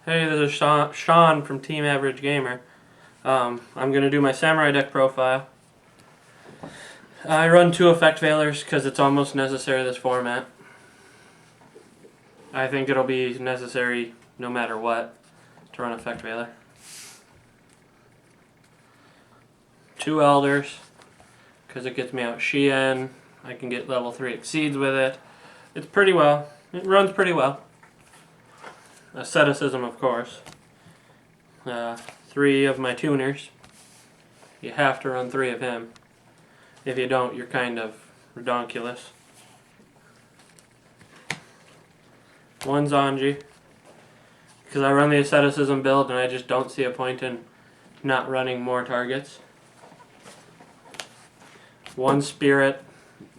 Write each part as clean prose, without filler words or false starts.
Hey, this is Sean from Team Average Gamer. I'm going to do my Samurai deck profile. I run 2 Effect Veilers because it's almost necessary this format. I think it'll be necessary no matter what to run Effect Veiler. 2 Elders because it gets me out Shien. I can get level 3 Exceeds with it. It's pretty well. It runs pretty well. Asceticism, of course. 3 of my tuners. You have to run 3 of him. If you don't, you're kind of redonkulous. 1 Zanji. Because I run the Asceticism build and I just don't see a point in not running more targets. 1 Spirit.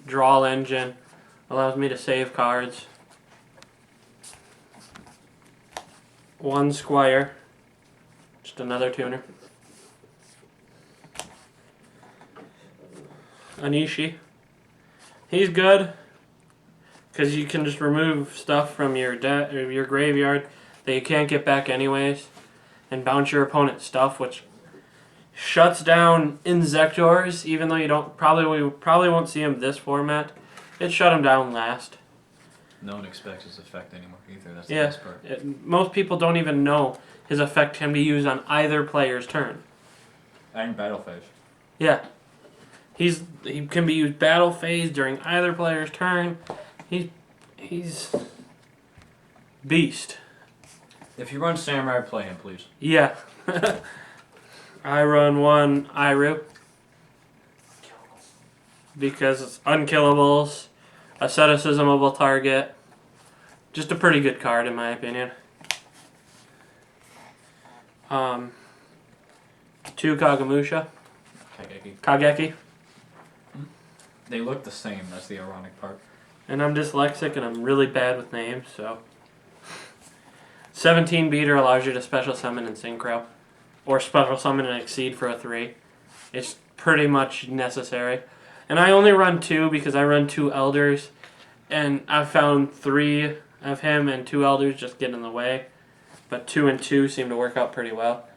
Draw Engine. Allows me to save cards. 1 Squire. Just another tuner. Anishi. He's good because you can just remove stuff from your graveyard that you can't get back anyways, and bounce your opponent's stuff, which shuts down Inzectors. Even though you probably won't see him this format, it shut him down last. No one expects his effect anymore either. That's the best part. Most people don't even know his effect can be used on either player's turn. And battle phase. Yeah. He can be used battle phase during either player's turn. He's beast. If you run Samurai, play him, please. Yeah. I run 1 Iru because it's unkillables, asceticismable target. Just a pretty good card in my opinion. 2 Kagamusha. Kageki. They look the same, that's the ironic part. And I'm dyslexic and I'm really bad with names, so. 17 Beater allows you to special summon and Synchro. Or special summon and Exceed for a 3. It's pretty much necessary. And I only run 2 because I run 2 Elders. And I've found 3 of him and 2 Elders just get in the way. But 2 and 2 seem to work out pretty well.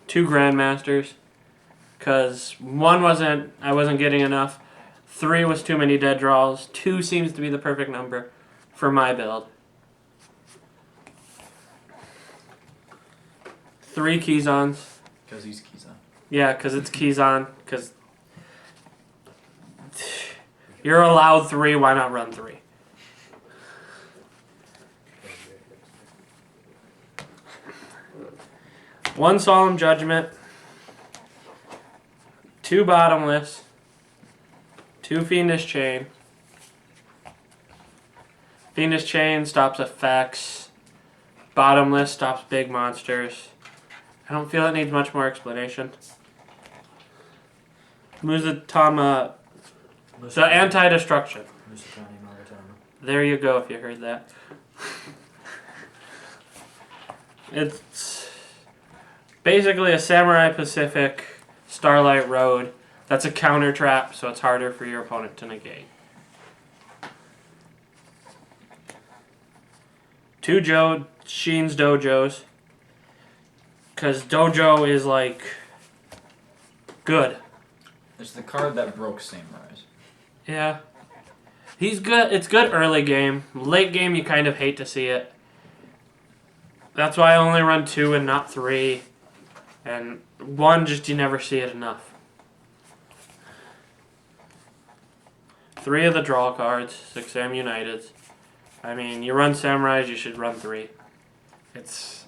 2 Grandmasters. Because 1 I wasn't getting enough. 3 was too many dead draws. 2 seems to be the perfect number for my build. 3 Kizans. Because he's Kizan. Yeah, because it's Kizan. Because you're allowed 3, why not run 3? One Solemn Judgment. 2 Bottomless. 2 Fiendish Chain. Fiendish Chain stops effects. Bottomless stops big monsters. I don't feel it needs much more explanation. Musatama. So anti-destruction. There you go if you heard that. It's basically a Samurai Pacific Starlight Road. That's a counter trap, so it's harder for your opponent to negate. 2 Sheen's Dojos. Because Dojo is like good. It's the card that broke Samurais. Yeah. He's good. It's good early game. Late game, you kind of hate to see it. That's why I only run 2 and not 3. And 1, just you never see it enough. 3 of the draw cards, 6 Sam Uniteds. I mean, you run Samurais, you should run 3. It's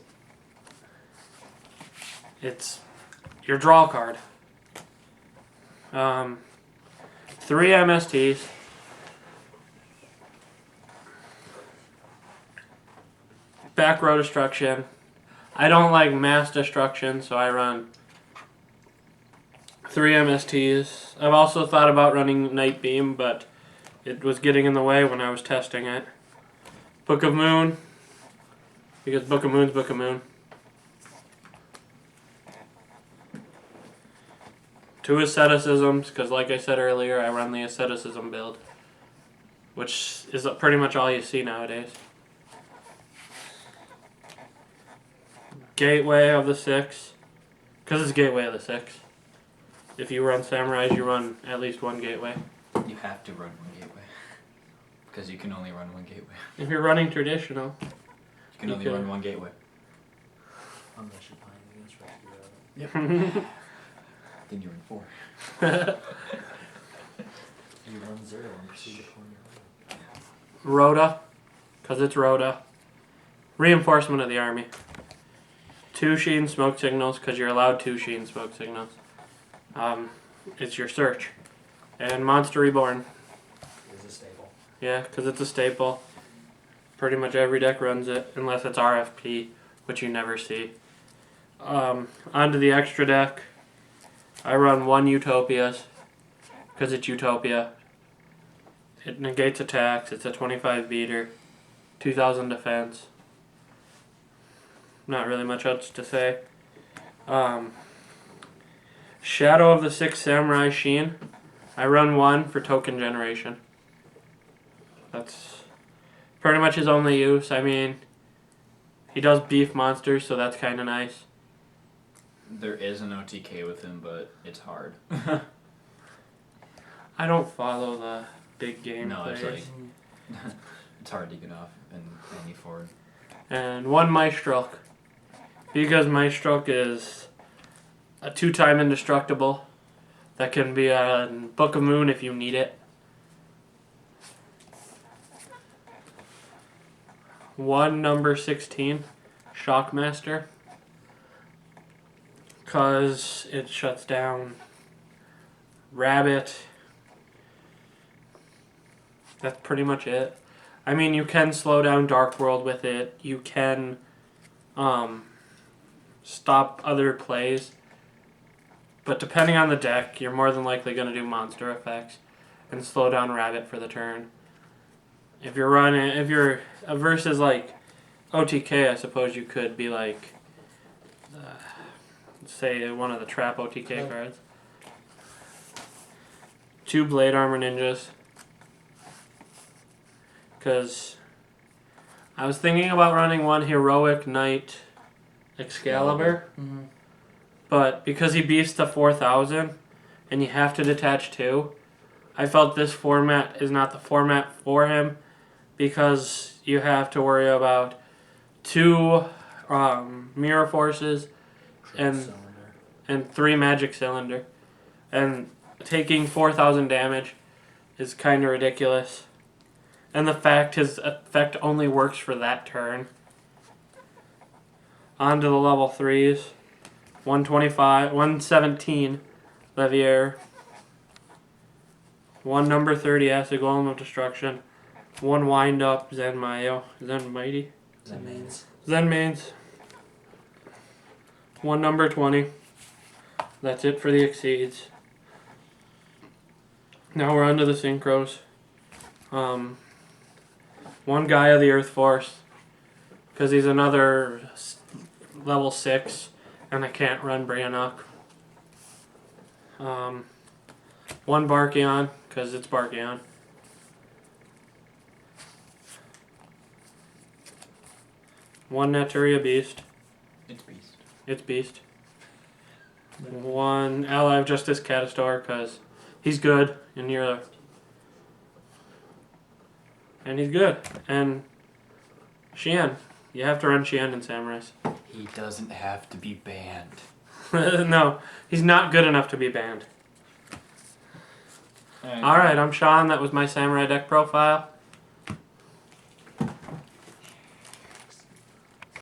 your draw card. 3 MSTs. Back row destruction. I don't like mass destruction, so I run 3 MSTs. I've also thought about running Night Beam, but it was getting in the way when I was testing it. Book of Moon, because Book of Moon's Book of Moon. 2 Asceticisms, because like I said earlier, I run the Asceticism build, which is pretty much all you see nowadays. Gateway of the 6. Because it's Gateway of the 6. If you run Samurais, you run at least one Gateway. You have to run one gateway. Because you can only run one gateway. If you're running traditional. You can only run one gateway. Unless you're playing against rescue. Yep. Then you run 4. You run 0 and proceed to form your own. Rhoda. Because it's Rhoda. Reinforcement of the army. 2 Sheen smoke signals, because you're allowed 2 Sheen smoke signals. It's your search. And Monster Reborn. Is a staple. Yeah, because it's a staple. Pretty much every deck runs it, unless it's RFP, which you never see. Onto the extra deck. I run 1 Utopias, because it's Utopia. It negates attacks. It's a 25 beater. 2000 defense. Not really much else to say. Shadow of the Six Saumrai Sheen. I run 1 for token generation. That's pretty much his only use. I mean, he does beef monsters, so that's kind of nice. There is an OTK with him, but it's hard. I don't follow the big game No, it's players. It's hard to get off and any forward. And 1 Maestroke. Because Maestroke is a 2-time indestructible that can be a Book of Moon if you need it. 1 number 16, Shockmaster. Because it shuts down Rabbit. That's pretty much it. I mean, you can slow down Dark World with it. You can stop other plays. But depending on the deck, you're more than likely going to do monster effects and slow down Rabbit for the turn. If you're versus like OTK, I suppose you could be like, say one of the trap OTK cards. 2 Blade Armor Ninjas. Because I was thinking about running 1 Heroic Knight Excalibur. Mm-hmm. But because he beefs to 4,000 and you have to detach 2, I felt this format is not the format for him because you have to worry about 2 Mirror Forces and 3 Magic Cylinder. And taking 4,000 damage is kind of ridiculous. And the fact his effect only works for that turn. On to the level 3s. 125, 117, Levier. 1 number 30, Acid Golem of Destruction. 1 Wind Up, Zen Mighty. Zen Mains. 1 number 20. That's it for the Exceeds. Now we're on to the Synchros. 1 Guy of the Earth Force. Because he's another level 6. And I can't run Briannock. 1 Barkion, because it's Barkion. 1 Naturia Beast. It's Beast. It's Beast. 1 Ally of Justice Catastor, because he's good, and he's good. And Xian. You have to run Xian in Samurais. He doesn't have to be banned. No, he's not good enough to be banned. Alright, I'm Sean. That was my Samurai deck profile.